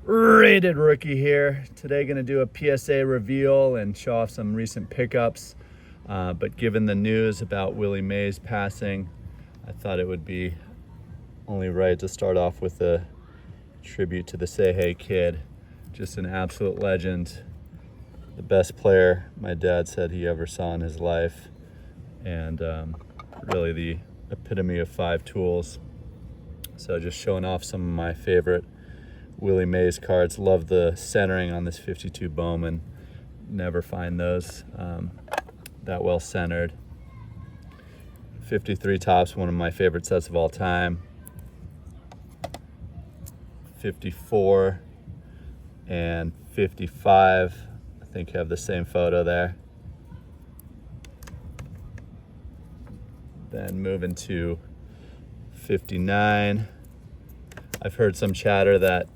Rated rookie here. Today going to do a PSA reveal and show off some recent pickups. But given the news about Willie Mays passing, I thought it would be only right to start off with a tribute to the Say Hey kid. Just an absolute legend. The best player my dad said he ever saw in his life. And really the epitome of 5 tools. So just showing off some of my favorite Willie Mays cards. Love the centering on this 52 Bowman. Never find those that well centered. 53 Topps, one of my favorite sets of all time. 54 and 55, I think have the same photo there. Then moving to 59. I've heard some chatter that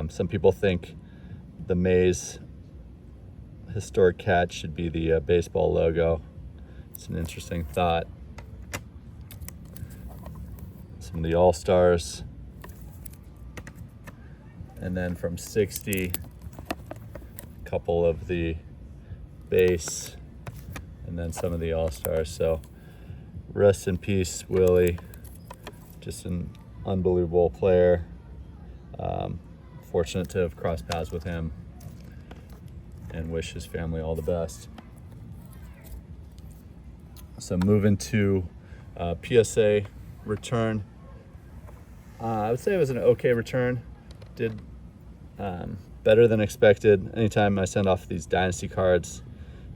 some people think the Mays historic catch should be the baseball logo. It's an interesting thought. Some of the All-Stars. And then from 60, a couple of the base, and then some of the All-Stars. So rest in peace, Willie. Just an unbelievable player. Fortunate to have crossed paths with him and wish his family all the best. So moving to PSA return. I would say it was an okay return. Did better than expected. Anytime I send off these dynasty cards,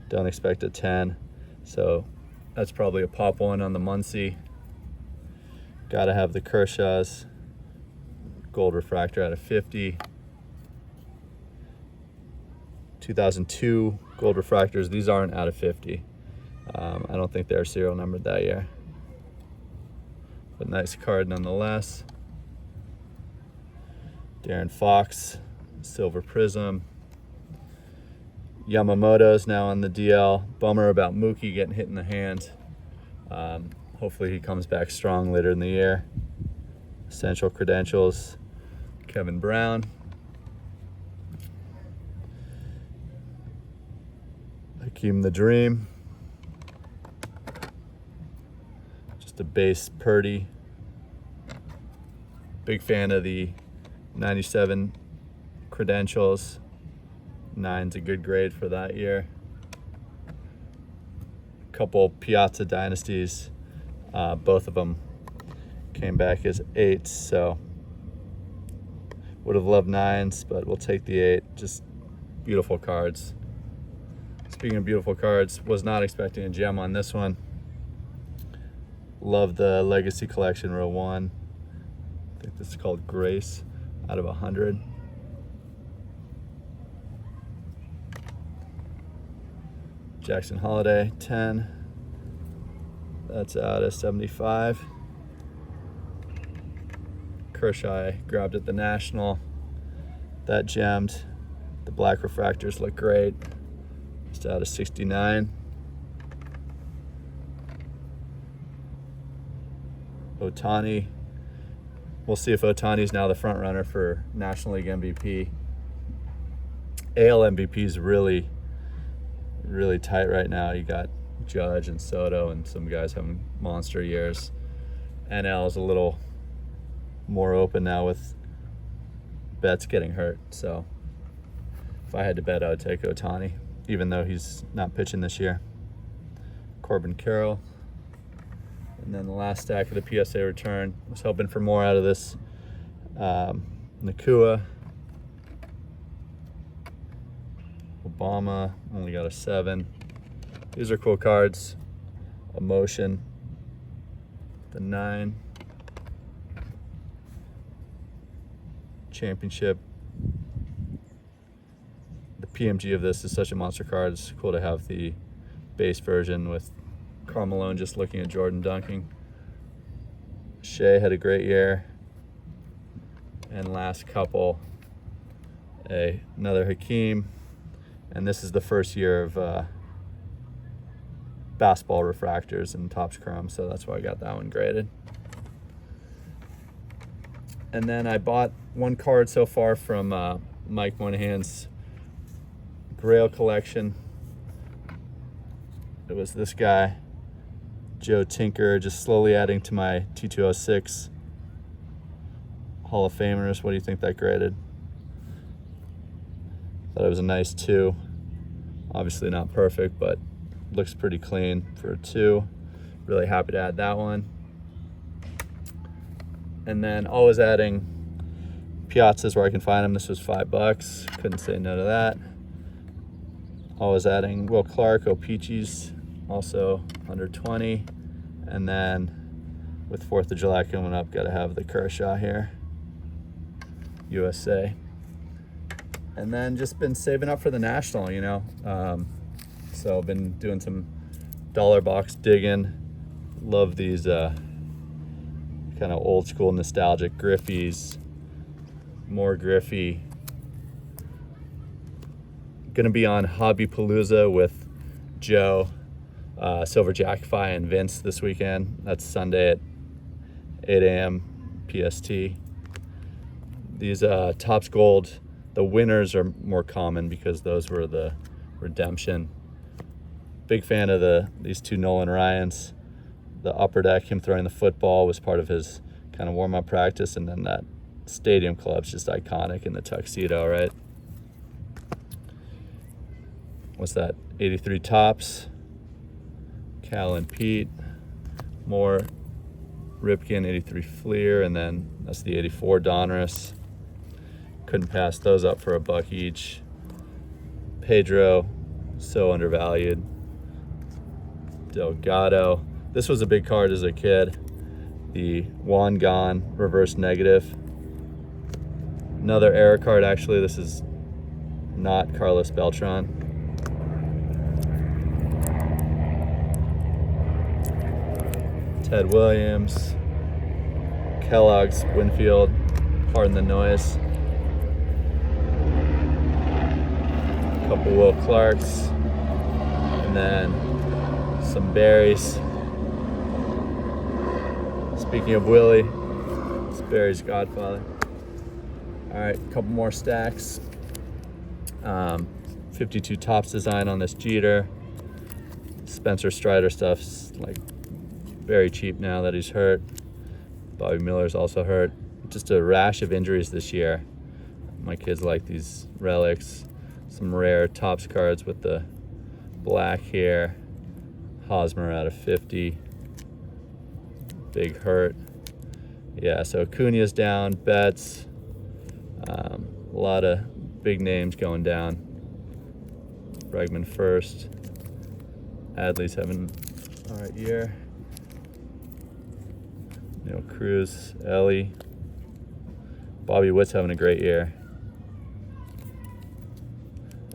don't expect a 10. So that's probably a pop one on the Muncie. Gotta have the Kershaw's. Gold refractor out of 50. 2002 gold refractors. These aren't out of 50. I don't think they're serial numbered that year. But nice card nonetheless. Darren Fox, silver prism. Yamamoto's now on the DL. Bummer about Mookie getting hit in the hand. Hopefully he comes back strong later in the year. Essential credentials. Kevin Brown. Hakeem the Dream. Just a base Purdy. Big fan of the 97 credentials. 9's a good grade for that year. Couple Piazza dynasties. Both of them came back as 8s, so would have loved 9s, but we'll take the 8. Just beautiful cards. Speaking of beautiful cards, was not expecting a gem on this one. Love the Legacy Collection row 1. I think this is called Grace out of 100. Jackson Holiday 10. That's out of 75. Kershaw grabbed at the National. That gemmed. The black refractors look great. Just out of 69. Ohtani. We'll see if Ohtani's now the front runner for National League MVP. AL MVP is really tight right now. You got Judge and Soto and some guys having monster years. NL is a little more open now with Betts getting hurt. So if I had to bet, I would take Ohtani, even though he's not pitching this year. Corbin Carroll. And then the last stack of the PSA return. Was hoping for more out of this. Nakua. Obama, only got a 7. These are cool cards. Emotion. The 9. Championship. The PMG of this is such a monster card. It's cool to have the base version with Karl Malone just looking at Jordan dunking. Shea had a great year. And last couple, another Hakeem. And this is the first year of basketball refractors and Topps Chrome, so that's why I got that one graded. And then I bought one card so far from Mike Moynihan's Grail collection. It was this guy, Joe Tinker, just slowly adding to my T206 Hall of Famers. What do you think that graded? Thought it was a nice 2. Obviously not perfect, but looks pretty clean for a 2. Really happy to add that one. And then always adding Piazzas where I can find them. This was $5. Couldn't say no to that. Always adding Will Clark, O-Peaches, also under 20. And then with 4th of July coming up, gotta have the Kershaw here, USA. And then just been saving up for the National, you know. So I've been doing some dollar box digging. Love these kind of old school nostalgic Griffies. More Griffey. Gonna be on Hobby Palooza with Joe, Silver Jackify, and Vince this weekend. That's Sunday at 8 a.m. PST. These Topps Gold, the winners are more common because those were the redemption. Big fan of these 2 Nolan Ryans. The upper deck, him throwing the football, was part of his kind of warm-up practice, and then that Stadium Club's just iconic in the tuxedo, right? What's that? 83 Topps, Cal and Pete, more Ripken, 83 Fleer, and then that's the 84 Donruss. Couldn't pass those up for $1 each. Pedro, so undervalued. Delgado. This was a big card as a kid. The Juan Gone reverse negative. Another error card, actually. This is not Carlos Beltran. Ted Williams. Kellogg's Winfield. Pardon the noise. Couple Will Clarks. And then some berries. Speaking of Willie, it's Barry's godfather. All right, a couple more stacks. 52 Topps design on this Jeter. Spencer Strider stuff's like very cheap now that he's hurt. Bobby Miller's also hurt. Just a rash of injuries this year. My kids like these relics. Some rare Topps cards with the black here. Hosmer out of 50. Big hurt. Yeah, so Acuna's down, Betts. A lot of big names going down. Bregman first. Adley's having all right year. Neil Cruz, Ellie. Bobby Witt's having a great year.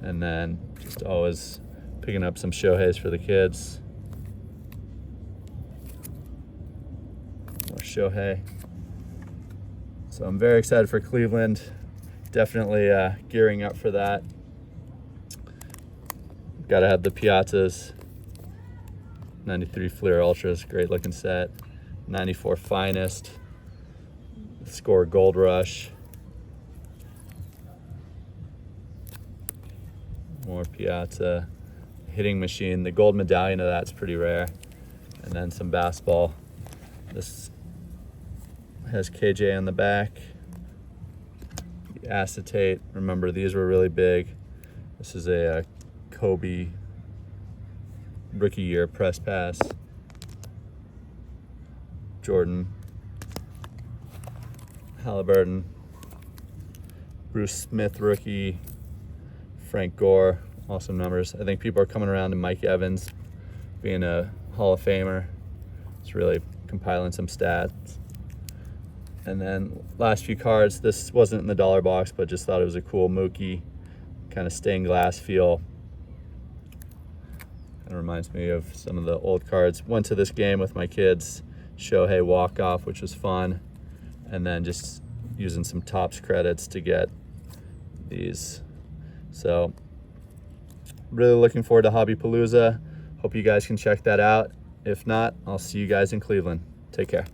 And then just always picking up some Shoheis for the kids. More Shohei. So I'm very excited for Cleveland. Definitely gearing up for that. Got to have the Piazzas. 93 Fleer Ultras, great looking set. 94 Finest. Score Gold Rush. More Piazza. Hitting Machine. The gold medallion of that's pretty rare. And then some basketball. This has KJ on the back. The acetate. Remember, these were really big. This is a Kobe rookie year press pass. Jordan. Halliburton. Bruce Smith rookie. Frank Gore. Awesome numbers. I think people are coming around to Mike Evans being a Hall of Famer. It's really compiling some stats. And then last few cards, this wasn't in the dollar box, but just thought it was a cool Mookie kind of stained glass feel. Kind of reminds me of some of the old cards. Went to this game with my kids, Shohei walk-off, which was fun. And then just using some Topps credits to get these. So really looking forward to Hobby Palooza. Hope you guys can check that out. If not, I'll see you guys in Cleveland. Take care.